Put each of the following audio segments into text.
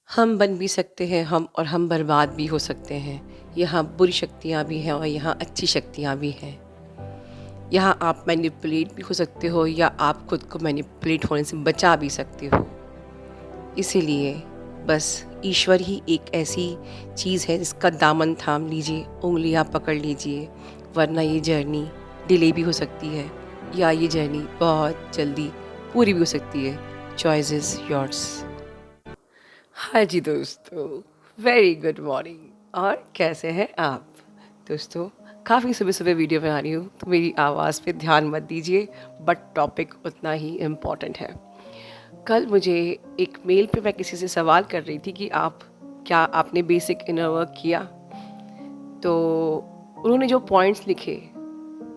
हम बन भी सकते हैं और हम बर्बाद भी हो सकते हैं। यहाँ बुरी शक्तियाँ भी हैं और यहाँ अच्छी शक्तियाँ भी हैं। यहाँ आप मैनिपुलेट भी हो सकते हो या आप खुद को मैनिपुलेट होने से बचा भी सकते हो। इसीलिए बस ईश्वर ही एक ऐसी चीज़ है जिसका दामन थाम लीजिए, उंगलियाँ पकड़ लीजिए, वरना ये जर्नी डिले भी हो सकती है या ये जर्नी बहुत जल्दी पूरी भी हो सकती है। Choice is yours. हाँ जी दोस्तों, वेरी गुड मॉर्निंग। और कैसे हैं आप दोस्तों? काफ़ी सुबह सुबह वीडियो बना रही हूँ तो मेरी आवाज़ पे ध्यान मत दीजिए, बट टॉपिक उतना ही इम्पॉर्टेंट है। कल मुझे एक मेल पे मैं किसी से सवाल कर रही थी कि क्या आपने बेसिक इनर वर्क किया? तो उन्होंने जो पॉइंट्स लिखे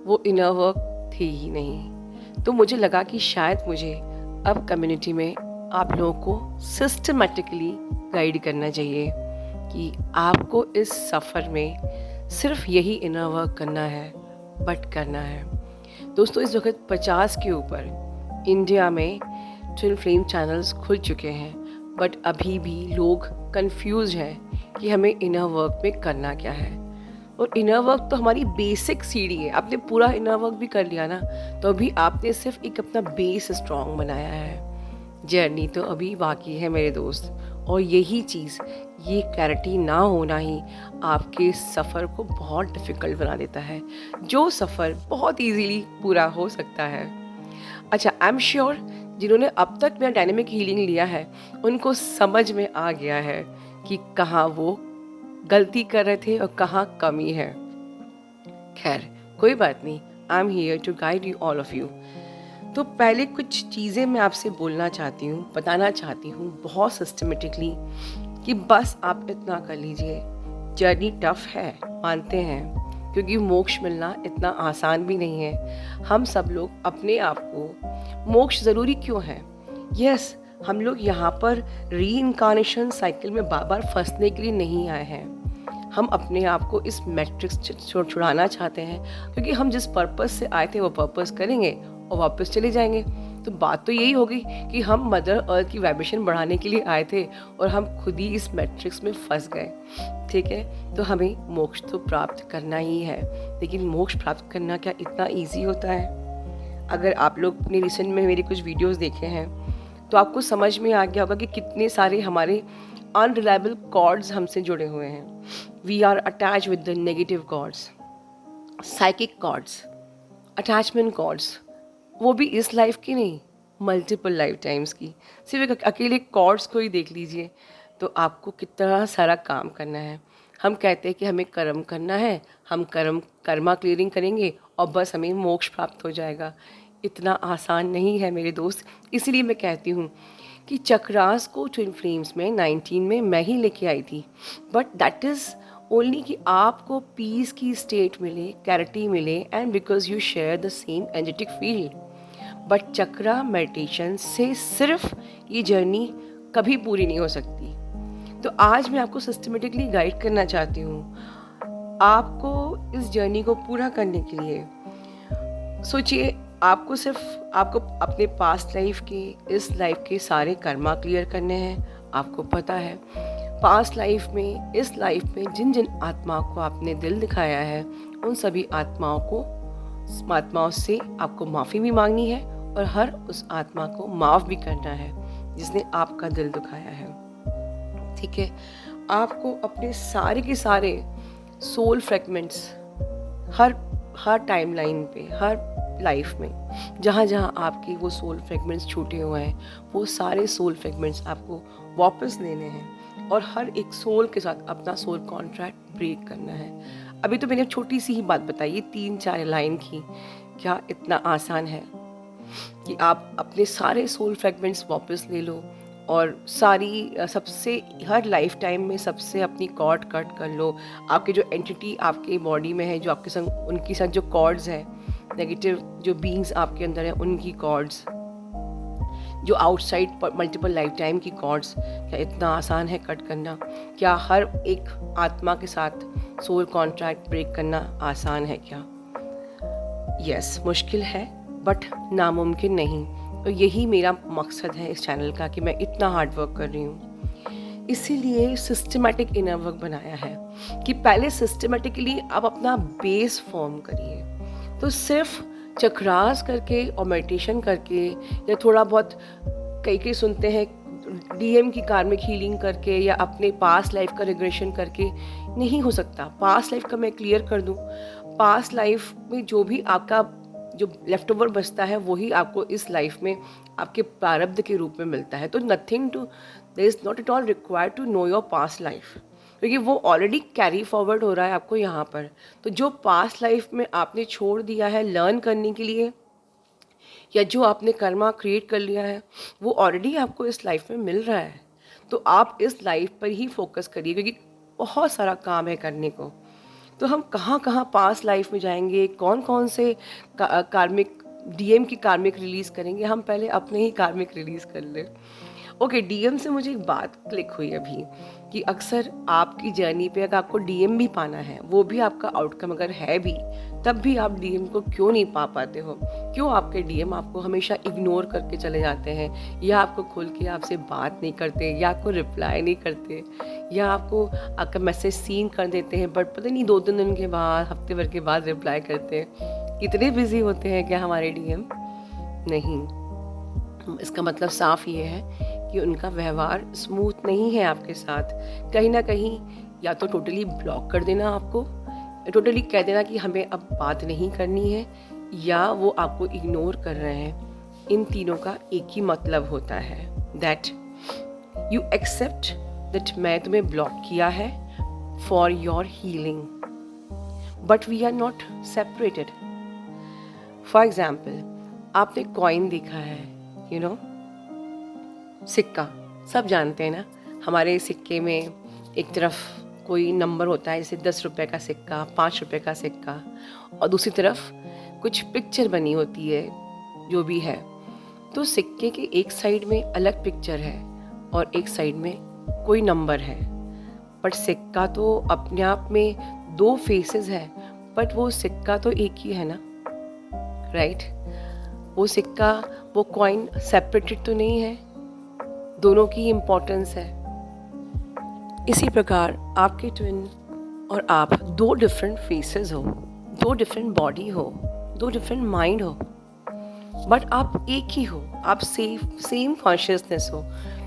वो इनर वर्क थे ही नहीं। तो मुझे लगा कि शायद मुझे अब कम्युनिटी में आप लोगों को सिस्टमेटिकली गाइड करना चाहिए कि आपको इस सफ़र में सिर्फ यही इनर वर्क करना है, बट करना है। दोस्तों, इस वक्त 50 के ऊपर इंडिया में ट्विन फ्लेम चैनल्स खुल चुके हैं, बट अभी भी लोग कंफ्यूज हैं कि हमें इनर वर्क में करना क्या है। और इनर वर्क तो हमारी बेसिक सीढ़ी है। आपने पूरा इनर वर्क भी कर लिया ना, तो अभी आपने सिर्फ एक अपना बेस स्ट्रॉन्ग बनाया है। जर्नी तो अभी बाकी है मेरे दोस्त, और यही चीज़, ये क्लैरिटी ना होना ही आपके सफ़र को बहुत डिफ़िकल्ट बना देता है, जो सफ़र बहुत इजीली पूरा हो सकता है। अच्छा, आई एम श्योर जिन्होंने अब तक मेरा डायनेमिक हीलिंग लिया है उनको समझ में आ गया है कि कहाँ वो गलती कर रहे थे और कहाँ कमी है। खैर, कोई बात नहीं, I am here to guide you all of you. तो पहले कुछ चीज़ें मैं आपसे बोलना चाहती हूँ, बताना चाहती हूँ बहुत सिस्टमेटिकली, कि बस आप इतना कर लीजिए। जर्नी टफ है, मानते हैं, क्योंकि मोक्ष मिलना इतना आसान भी नहीं है। हम सब लोग अपने आप को, मोक्ष ज़रूरी क्यों है? यस, हम लोग यहाँ पर री साइकिल में बार बार फंसने के लिए नहीं आए हैं। हम अपने आप को इस मैट्रिक्स छुड़ाना चाहते हैं, क्योंकि हम जिस पर्पस से आए थे वो पर्पस करेंगे और वापस चले जाएंगे। तो बात तो यही होगी कि हम मदर अर्थ की वाइब्रेशन बढ़ाने के लिए आए थे और हम खुद ही इस मैट्रिक्स में फंस गए। ठीक है, तो हमें मोक्ष तो प्राप्त करना ही है, लेकिन मोक्ष प्राप्त करना क्या इतना ईजी होता है? अगर आप लोग ने रिसेंट में मेरे कुछ वीडियोस देखे हैं तो आपको समझ में आ गया होगा कि कितने सारे हमारे अनरिलायबल कॉर्ड्स हमसे जुड़े हुए हैं। We are attach with the negative cords, psychic cords, attachment cords, वो भी इस लाइफ की नहीं, मल्टीपल लाइफ टाइम्स की। सिर्फ एक अकेले कॉर्ड्स को ही देख लीजिए तो आपको कितना सारा काम करना है। हम कहते हैं कि हमें कर्म करना है, हम कर्मा क्लियरिंग करेंगे और बस हमें मोक्ष प्राप्त हो जाएगा। इतना आसान नहीं है मेरे दोस्त। इसीलिए मैं कहती हूँ कि चक्रास को ट्विन फ्लेम्स में 19 में मैं ही लेके आई थी, बट दैट इज़ ओनली कि आपको पीस की स्टेट मिले, क्लैरिटी मिले, and because you share the same energetic field. But chakra meditation से सिर्फ ये जर्नी कभी पूरी नहीं हो सकती। तो आज मैं आपको सिस्टमेटिकली गाइड करना चाहती हूँ। आपको इस जर्नी को पूरा करने के लिए सोचिए, आपको अपने पास्ट लाइफ के, इस लाइफ के सारे कर्मा क्लियर करने हैं। आपको पता है पास्ट लाइफ में, इस लाइफ में जिन जिन आत्माओं को आपने दिल दिखाया है, उन सभी आत्माओं से आपको माफ़ी भी मांगनी है और हर उस आत्मा को माफ़ भी करना है जिसने आपका दिल दुखाया है। ठीक है, आपको अपने सारे के सारे सोल फ्रेगमेंट्स, हर टाइमलाइन पे, हर लाइफ में जहाँ जहाँ आपके वो सोल फ्रेगमेंट्स छूटे हुए हैं, वो सारे सोल फ्रेगमेंट्स आपको वापस लेने हैं और हर एक सोल के साथ अपना सोल कॉन्ट्रैक्ट ब्रेक करना है। अभी तो मैंने छोटी सी ही बात बताई, ये 3-4 लाइन की। क्या इतना आसान है कि आप अपने सारे सोल फ्रेगमेंट्स वापस ले लो और सबसे हर लाइफ टाइम में सबसे अपनी कॉर्ड कट कर लो। आपके जो एंटिटी आपके बॉडी में है, जो आपके संग, उनकी संग जो कॉर्ड्स हैं, नेगेटिव जो बीइंग्स आपके अंदर हैं, उनकी कॉर्ड्स, जो आउटसाइड मल्टीपल लाइफ टाइम की कॉर्ड्स, क्या इतना आसान है कट करना? क्या हर एक आत्मा के साथ सोल कॉन्ट्रैक्ट ब्रेक करना आसान है क्या? यस, मुश्किल है, बट नामुमकिन नहीं। तो यही मेरा मकसद है इस चैनल का, कि मैं इतना हार्ड वर्क कर रही हूँ। इसीलिए सिस्टमेटिक इनर वर्क बनाया है कि पहले सिस्टमेटिकली आप अपना बेस फॉर्म करिए। तो सिर्फ चक्रास करके और मेडिटेशन करके या थोड़ा बहुत कई सुनते हैं डीएम की कार्मिक हीलिंग करके या अपने पास्ट लाइफ का रिग्रेशन करके नहीं हो सकता। पास्ट लाइफ का मैं क्लियर कर दूं, पास्ट लाइफ में जो भी आपका जो लेफ्ट ओवर बचता है वही आपको इस लाइफ में आपके प्रारब्ध के रूप में मिलता है। तो nothing to, there is not at all required to know your past life, क्योंकि वो ऑलरेडी कैरी फॉरवर्ड हो रहा है आपको यहाँ पर। तो जो पास्ट लाइफ में आपने छोड़ दिया है लर्न करने के लिए या जो आपने कर्मा क्रिएट कर लिया है वो ऑलरेडी आपको इस लाइफ में मिल रहा है। तो आप इस लाइफ पर ही फोकस करिए, क्योंकि बहुत सारा काम है करने को। तो हम कहाँ कहाँ पास्ट लाइफ में जाएंगे, कौन कौन से कार्मिक डीएम की कार्मिक रिलीज़ करेंगे, हम पहले अपने ही कार्मिक रिलीज़ कर लें। ओके, डीएम से मुझे एक बात क्लिक हुई अभी कि अक्सर आपकी जर्नी पे अगर आपको डीएम भी पाना है, वो भी आपका आउटकम अगर है भी, तब भी आप डीएम को क्यों नहीं पा पाते हो? क्यों आपके डीएम आपको हमेशा इग्नोर करके चले जाते हैं, या आपको खुल के आपसे बात नहीं करते, या आपको रिप्लाई नहीं करते, या आपको आपका मैसेज सीन कर देते हैं बट पता नहीं 2-3 दिन के बाद, हफ्ते भर के बाद रिप्लाई करते हैं? इतने बिजी होते हैं क्या हमारे डीएम? नहीं। इसका मतलब साफ ये है कि उनका व्यवहार स्मूथ नहीं है आपके साथ। कहीं ना कहीं या तो टोटली ब्लॉक कर देना आपको, टोटली कह देना कि हमें अब बात नहीं करनी है, या वो आपको इग्नोर कर रहे हैं। इन तीनों का एक ही मतलब होता है, दैट यू एक्सेप्ट दैट मैं तुम्हें ब्लॉक किया है for your healing, but we are not separated. For example, आपने कॉइन देखा है, यू नो, सिक्का, सब जानते हैं ना। हमारे सिक्के में एक तरफ कोई नंबर होता है, जैसे 10 रुपए का सिक्का, 5 रुपए का सिक्का, और दूसरी तरफ कुछ पिक्चर बनी होती है जो भी है। तो सिक्के के एक साइड में अलग पिक्चर है और एक साइड में कोई नंबर है, बट सिक्का तो अपने आप में 2 फेसेस है, बट वो सिक्का तो एक ही है ना, राइट? वो सिक्का, वो कॉइन सेपरेटेड तो नहीं है, दोनों की इम्पोर्टेंस है। इसी प्रकार आपके ट्विन और आप 2 डिफरेंट फेसेस हो, 2 डिफरेंट बॉडी हो, 2 डिफरेंट माइंड हो, बट आप एक ही हो, आप सेम कॉन्शियसनेस हो।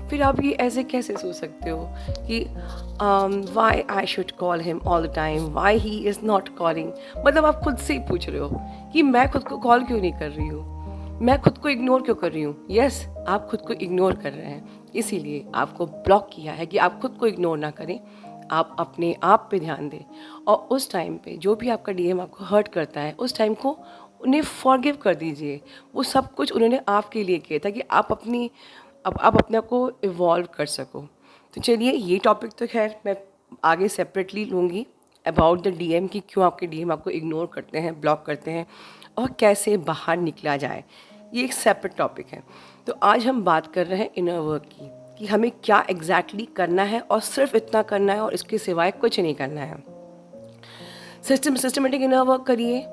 फिर आप ये ऐसे कैसे सोच सकते हो कि why I should call him all the time, why he is not calling? मतलब आप खुद से ही पूछ रहे हो कि मैं खुद को कॉल क्यों नहीं कर रही हूँ, मैं खुद को इग्नोर क्यों कर रही हूँ? यस, आप खुद को इग्नोर कर रहे हैं, इसीलिए आपको ब्लॉक किया है कि आप खुद को इग्नोर ना करें, आप अपने आप पे ध्यान दें। और उस टाइम पे जो भी आपका डीएम आपको हर्ट करता है, उस टाइम को उन्हें फॉरगिव कर दीजिए। वो सब कुछ उन्होंने आपके लिए किया था कि आप अपने आप को इवॉल्व कर सको। तो चलिए, ये टॉपिक तो खैर मैं आगे सेपरेटली लूँगी अबाउट द डीएम की, क्यों आपके डीएम आपको इग्नोर करते हैं, ब्लॉक करते हैं, और कैसे बाहर निकला जाए। ये एक सेपरेट टॉपिक है। तो आज हम बात कर रहे हैं इनर वर्क की, कि हमें क्या एग्जैक्टली करना है, और सिर्फ इतना करना है और इसके सिवाय कुछ नहीं करना है। सिस्टमेटिक इनर वर्क करिए।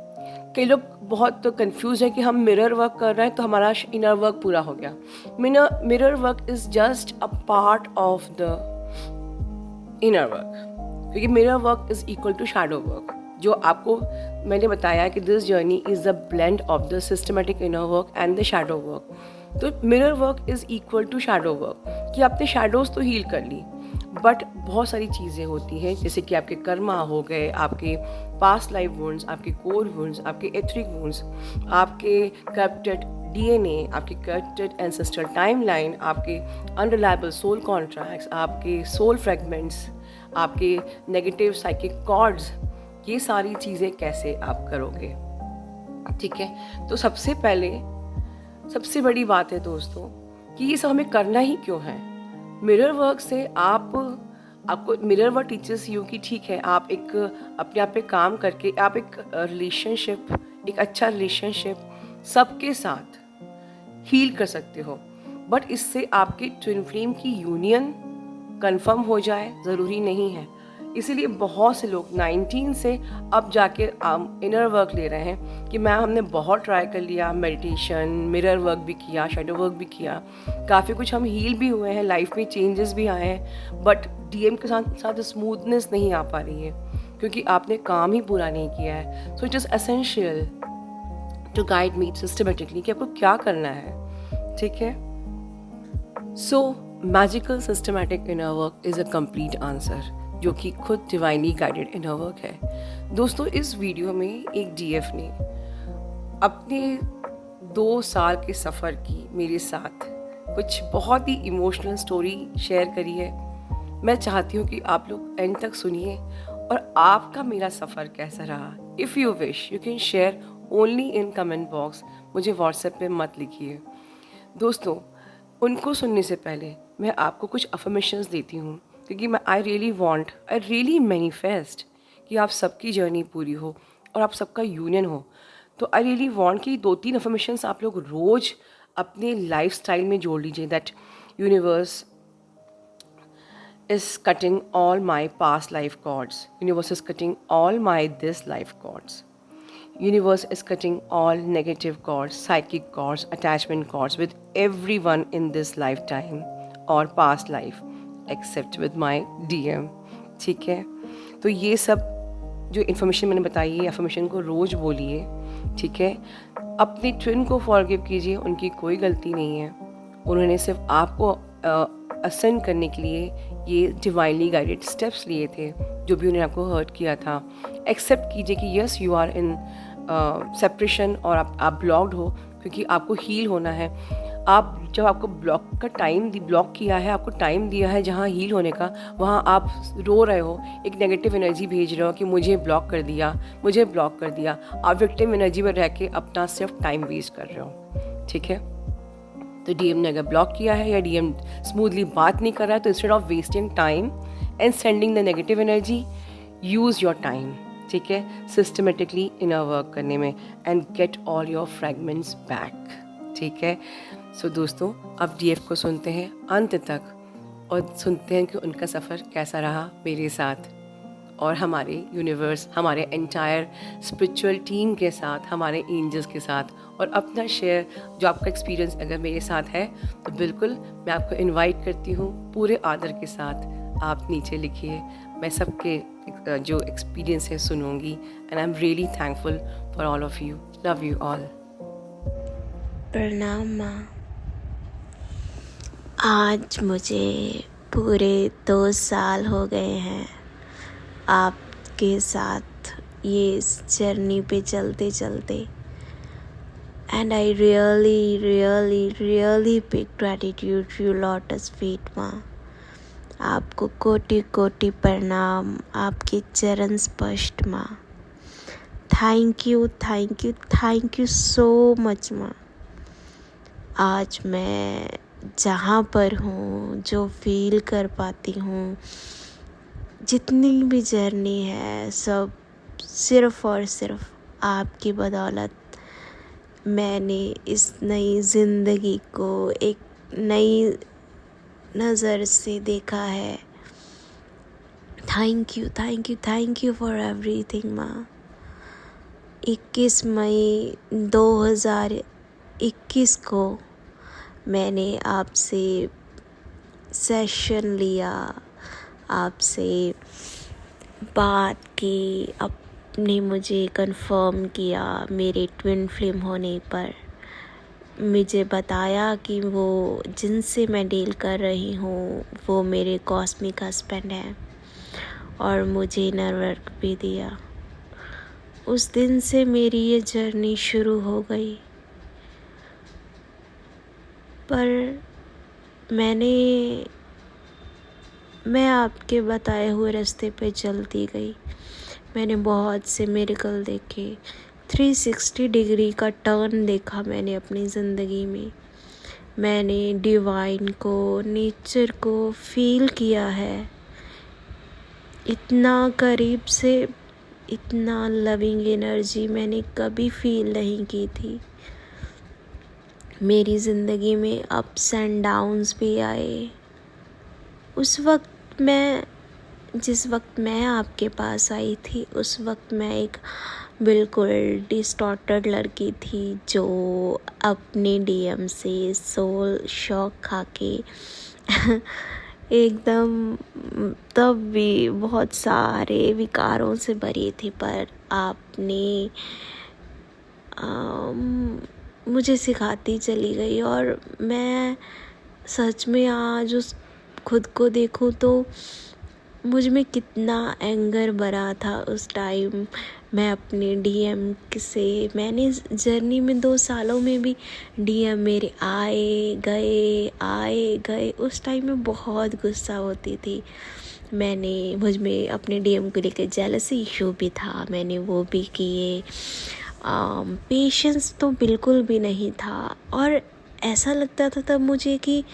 कई लोग बहुत कंफ्यूज है कि हम मिरर वर्क कर रहे हैं तो हमारा इनर वर्क पूरा हो गया। Mirror work is just a part of the inner work, क्योंकि mirror work is equal to shadow work, जो आपको मैंने बताया कि this journey is the blend of the systematic inner work and the shadow work. तो mirror work is equal to shadow work, कि आपने shadows तो हील कर ली, बट बहुत सारी चीज़ें होती हैं, जैसे कि आपके कर्मा हो गए, आपके पास्ट लाइफ वुंड्स, आपके कोर वुंड्स, आपके एथरिक वुंड्स, आपके करप्टेड डीएनए, आपकी करप्टेड एंसेस्ट्रल टाइमलाइन, आपके अनरिलायबल सोल कॉन्ट्रैक्ट्स, आपके सोल फ्रेगमेंट्स, आपके नेगेटिव साइकिक कॉर्ड्स, ये सारी चीज़ें कैसे आप करोगे? ठीक है, तो सबसे पहले सबसे बड़ी बात है दोस्तों कि ये सब हमें करना ही क्यों है? मिरर वर्क से आपको मिरर वर्क टीचर्स यू कि ठीक है, आप एक अपने आप पे काम करके आप एक रिलेशनशिप, एक अच्छा रिलेशनशिप सबके साथ हील कर सकते हो, बट इससे आपके ट्विन फ्लेम की यूनियन कंफर्म हो जाए ज़रूरी नहीं है। इसीलिए बहुत से लोग 19 से अब जाके इनर वर्क ले रहे हैं कि मैम हमने बहुत ट्राई कर लिया, मेडिटेशन, मिरर वर्क भी किया, शैडो वर्क भी किया, काफ़ी कुछ हम हील भी हुए हैं, लाइफ में चेंजेस भी आए हैं, बट डीएम के साथ साथ स्मूथनेस नहीं आ पा रही है क्योंकि आपने काम ही पूरा नहीं किया है। So it is essential to guide me systematically कि आपको क्या करना है, ठीक है। So magical systematic inner work is a complete answer, जो कि खुद डिवाइनली गाइडेड इनर वर्क है। दोस्तों, इस वीडियो में एक डीएफ ने अपने 2 साल के सफ़र की मेरे साथ कुछ बहुत ही इमोशनल स्टोरी शेयर करी है। मैं चाहती हूँ कि आप लोग एंड तक सुनिए और आपका मेरा सफ़र कैसा रहा। If you wish you can share only in comment box, मुझे व्हाट्सएप पे मत लिखिए। दोस्तों, उनको सुनने से पहले मैं आपको कुछ अफर्मेशंस देती हूँ क्योंकि मैं आई रियली मैनिफेस्ट कि आप सबकी जर्नी पूरी हो और आप सबका यूनियन हो। तो आई रियली वांट कि 2-3 अफर्मेशंस आप लोग रोज़ अपने लाइफस्टाइल में जोड़ लीजिए। That universe is cutting all my past life cords. Universe is cutting all my this life cords. Universe is cutting all negative cords, psychic cords, attachment cords with everyone in this lifetime or past life except with my DM. ठीक है, तो ये सब जो information मैंने बताई है, affirmation को रोज़ बोलिए, ठीक है। अपनी ट्विन को फॉरगिव कीजिए, उनकी कोई गलती नहीं है, उन्होंने सिर्फ आपको असेंड करने के लिए ये डिवाइनली गाइडेड स्टेप्स लिए थे। जो भी उन्होंने आपको हर्ट किया था, एक्सेप्ट कीजिए कि yes you are in separation और आप ब्लॉक्ड हो क्योंकि आपको हील होना है। आप जब आपको ब्लॉक किया है, आपको टाइम दिया है जहाँ हील होने का, वहाँ आप रो रहे हो, एक नेगेटिव एनर्जी भेज रहे हो कि मुझे ब्लॉक कर दिया, मुझे ब्लॉक कर दिया। आप विक्टिम एनर्जी में रह के अपना सिर्फ टाइम वेस्ट कर रहे हो, ठीक है। तो डीएम ने अगर ब्लॉक किया है या डीएम स्मूथली बात नहीं कर रहा है, तो instead of wasting time and sending the negative energy, use your time, ठीक है, सिस्टमेटिकली इनर वर्क करने में and get all your fragments back, ठीक है। सो दोस्तों, अब डीएफ को सुनते हैं अंत तक और सुनते हैं कि उनका सफ़र कैसा रहा मेरे साथ और हमारे यूनिवर्स, हमारे एंटायर स्पिरिचुअल टीम के साथ, हमारे एंजल्स के साथ, और अपना शेयर जो आपका एक्सपीरियंस अगर मेरे साथ है तो बिल्कुल मैं आपको इनवाइट करती हूँ पूरे आदर के साथ। आप नीचे लिखिए, मैं सबके जो एक्सपीरियंस है सुनूंगी and I am really thankful for all of you. Love you all. प्रणाम माँ। आज मुझे पूरे 2 साल हो गए हैं आपके साथ ये इस जर्नी पे चलते चलते, and I really big gratitude you lotus feet माँ। आपको कोटि कोटि प्रणाम, आपके चरण स्पर्श माँ। थैंक यू सो मच माँ। आज मैं जहाँ पर हूँ, जो फील कर पाती हूँ, जितनी भी जर्नी है, सब सिर्फ़ और सिर्फ आपकी बदौलत मैंने इस नई ज़िंदगी को एक नई नज़र से देखा है। थैंक यू फॉर एवरीथिंग माँ। 21 मई 2021 को मैंने आपसे सेशन लिया, आपसे बात की, आपने मुझे कंफर्म किया मेरे ट्विन फ्लेम होने पर। मुझे बताया कि वो जिनसे मैं डील कर रही हूँ वो मेरे कॉस्मिक हस्बैंड हैं, और मुझे इनर वर्क भी दिया। उस दिन से मेरी ये जर्नी शुरू हो गई, पर मैं आपके बताए हुए रास्ते पे चलती गई। मैंने बहुत से मिरेकल देखे, 360 डिग्री का टर्न देखा मैंने अपनी ज़िंदगी में। मैंने डिवाइन को, नेचर को फील किया है इतना करीब से। इतना लविंग एनर्जी मैंने कभी फील नहीं की थी। मेरी ज़िंदगी में अप्स एंड डाउन्स भी आए। उस वक्त मैं जिस वक्त मैं आपके पास आई थी उस वक्त मैं एक बिल्कुल डिस्टॉर्टेड लड़की थी जो अपने डीएम से सोल शॉक खा के एकदम तब भी बहुत सारे विकारों से भरी थी। पर आपने मुझे सिखाती चली गई और मैं सच में आज उस खुद को देखूं तो मुझ में कितना एंगर भरा था उस टाइम। मैं अपने डीएम से मैंने जर्नी में 2 सालों में भी डीएम मेरे आए गए उस टाइम में बहुत गुस्सा होती थी। मुझ में अपने डीएम को लेकर जेलसी इशू भी था, मैंने वो भी किए। पेशेंस तो बिल्कुल भी नहीं था और ऐसा लगता था तब मुझे कि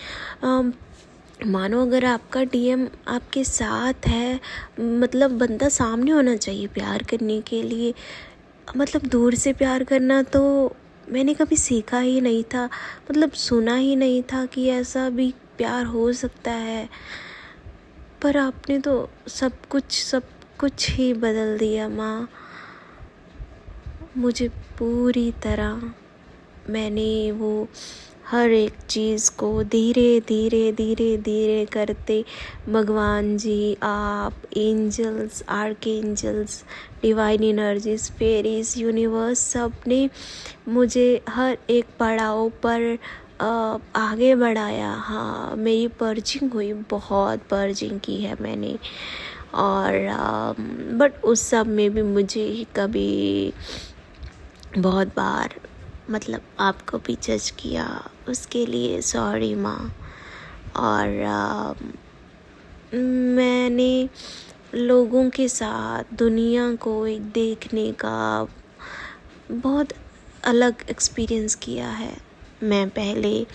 मानो अगर आपका डीएम आपके साथ है, मतलब बंदा सामने होना चाहिए प्यार करने के लिए। मतलब दूर से प्यार करना तो मैंने कभी सीखा ही नहीं था, मतलब सुना ही नहीं था कि ऐसा भी प्यार हो सकता है। पर आपने तो सब कुछ ही बदल दिया माँ। मुझे पूरी तरह मैंने वो हर एक चीज़ को धीरे करते भगवान जी, आप, angels, archangels, divine energies, fairies, universe सब ने मुझे हर एक पड़ाव पर आगे बढ़ाया। हाँ, मेरी पर्जिंग हुई, बहुत पर्जिंग की है मैंने। और बट उस सब में भी मुझे कभी बहुत बार मतलब आपको भी जज किया, उसके लिए सॉरी माँ। और मैंने लोगों के साथ दुनिया को एक देखने का बहुत अलग एक्सपीरियंस किया है। मैं पहले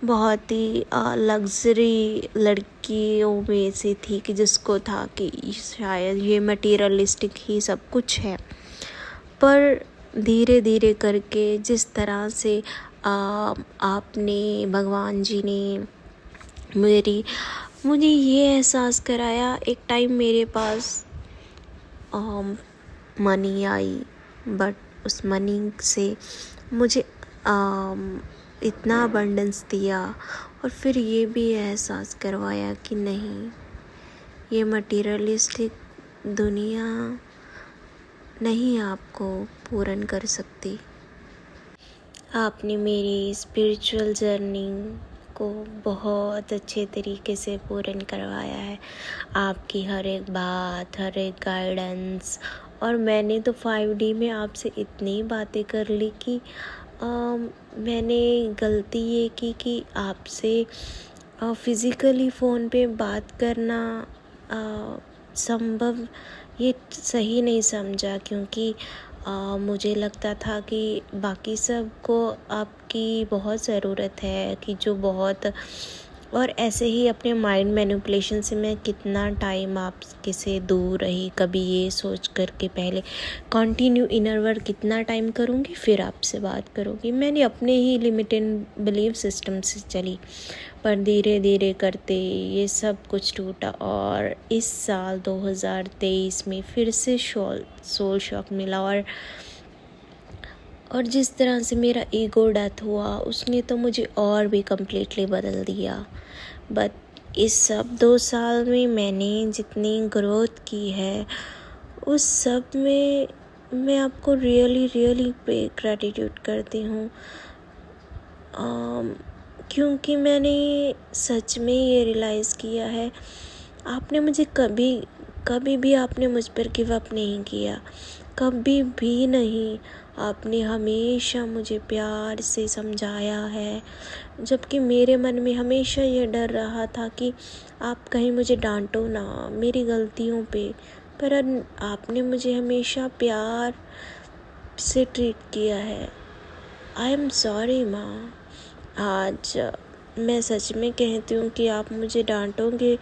बहुत ही लग्जरी लड़कियों में से थी कि जिसको था कि शायद ये मटीरियलिस्टिक ही सब कुछ है। पर धीरे करके जिस तरह से आपने, भगवान जी ने मुझे ये एहसास कराया। एक टाइम मेरे पास मनी आई, बट उस मनी से मुझे इतना अबंडेंस दिया और फिर ये भी एहसास करवाया कि नहीं, ये मटीरियलिस्टिक दुनिया नहीं आपको पूर्ण कर सकती। आपने मेरी स्पिरिचुअल जर्नी को बहुत अच्छे तरीके से पूर्ण करवाया है। आपकी हर एक बात, हर एक गाइडेंस। और मैंने तो 5D में आपसे इतनी बातें कर ली कि मैंने गलती ये की कि आपसे फिज़िकली फ़ोन पे बात करना संभव ये सही नहीं समझा, क्योंकि मुझे लगता था कि बाकी सब को आपकी बहुत ज़रूरत है कि जो बहुत, और ऐसे ही अपने माइंड मैनिपुलेशन से मैं कितना टाइम आपके से दूर रही। कभी ये सोच कर के पहले कंटिन्यू इनर वर्क कितना टाइम करूँगी फिर आपसे बात करूँगी। मैंने अपने ही लिमिटेड बिलीव सिस्टम से चली, पर धीरे करते ये सब कुछ टूटा। और इस साल 2023 में फिर से सोल शॉक मिला। और जिस तरह से मेरा ईगो डेथ हुआ उसने तो मुझे और भी कम्प्लीटली बदल दिया। बट इस सब 2 साल में मैंने जितनी ग्रोथ की है उस सब में मैं आपको रियली ग्रैटिट्यूड करती हूँ। क्योंकि मैंने सच में ये रियलाइज़ किया है, आपने मुझे कभी भी आपने मुझ पर गिव अप नहीं किया, कभी भी नहीं। आपने हमेशा मुझे प्यार से समझाया है, जबकि मेरे मन में हमेशा ये डर रहा था कि आप कहीं मुझे डांटो ना मेरी गलतियों पे। पर आपने मुझे हमेशा प्यार से ट्रीट किया है। आई एम सॉरी माँ। आज मैं सच में कहती हूँ कि आप मुझे डांटोगे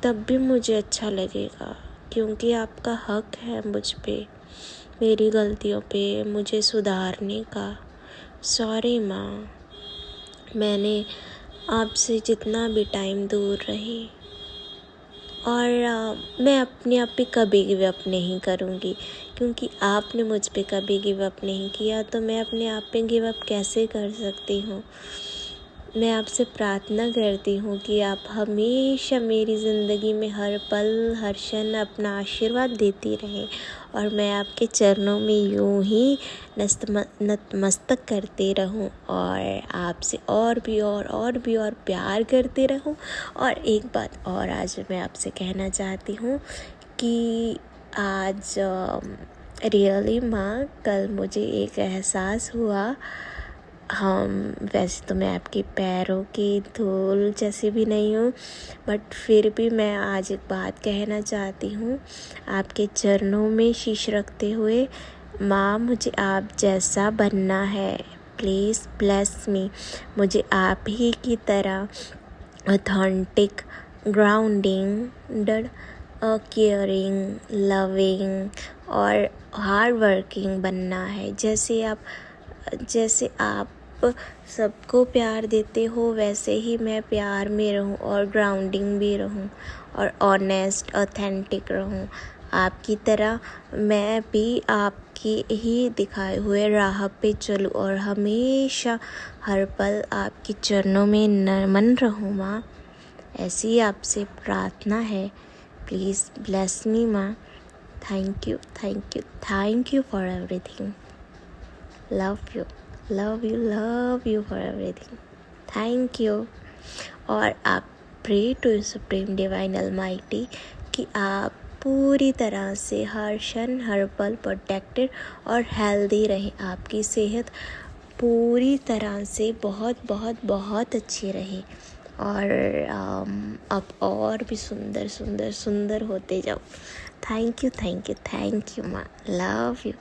तब भी मुझे अच्छा लगेगा, क्योंकि आपका हक है मुझ पे, मेरी गलतियों पे मुझे सुधारने का। सॉरी माँ, मैंने आपसे जितना भी टाइम दूर रही और मैं अपने आप पे कभी गिव अप नहीं करूँगी, क्योंकि आपने मुझ पे कभी गिव अप नहीं किया, तो मैं अपने आप पे गिव अप कैसे कर सकती हूँ। मैं आपसे प्रार्थना करती हूँ कि आप हमेशा मेरी ज़िंदगी में हर पल हर क्षण अपना आशीर्वाद देती रहें, और मैं आपके चरणों में यूं ही नतमस्तक करती रहूं, और आपसे और भी प्यार करती रहूं। और एक बात और आज मैं आपसे कहना चाहती हूँ कि आज रियली माँ, कल मुझे एक एहसास हुआ। वैसे तो मैं आपके पैरों की धूल जैसी भी नहीं हूँ, बट फिर भी मैं आज एक बात कहना चाहती हूँ आपके चरणों में शीश रखते हुए। माँ, मुझे आप जैसा बनना है, प्लीज़ ब्लेस मी। मुझे आप ही की तरह ऑथेंटिक, ग्राउंडिंग, केयरिंग, लविंग और हार्ड वर्किंग बनना है। जैसे आप सबको प्यार देते हो, वैसे ही मैं प्यार में रहूं और ग्राउंडिंग भी रहूं और ऑनेस्ट, ऑथेंटिक रहूं। आपकी तरह मैं भी आपकी ही दिखाए हुए राह पे चलूं और हमेशा हर पल आपके चरणों में नमन रहूं माँ। ऐसी आपसे प्रार्थना है। प्लीज़ ब्लेस मी माँ। Thank you for everything. Love you for everything. Thank you. और आप pray to supreme divine almighty कि आप पूरी तरह से हर क्षण हर पल प्रोटेक्टेड और हेल्दी रहें। आपकी सेहत पूरी तरह से बहुत अच्छी रहे, और आप और भी सुंदर होते जाओ। थैंक यू माँ। Love you.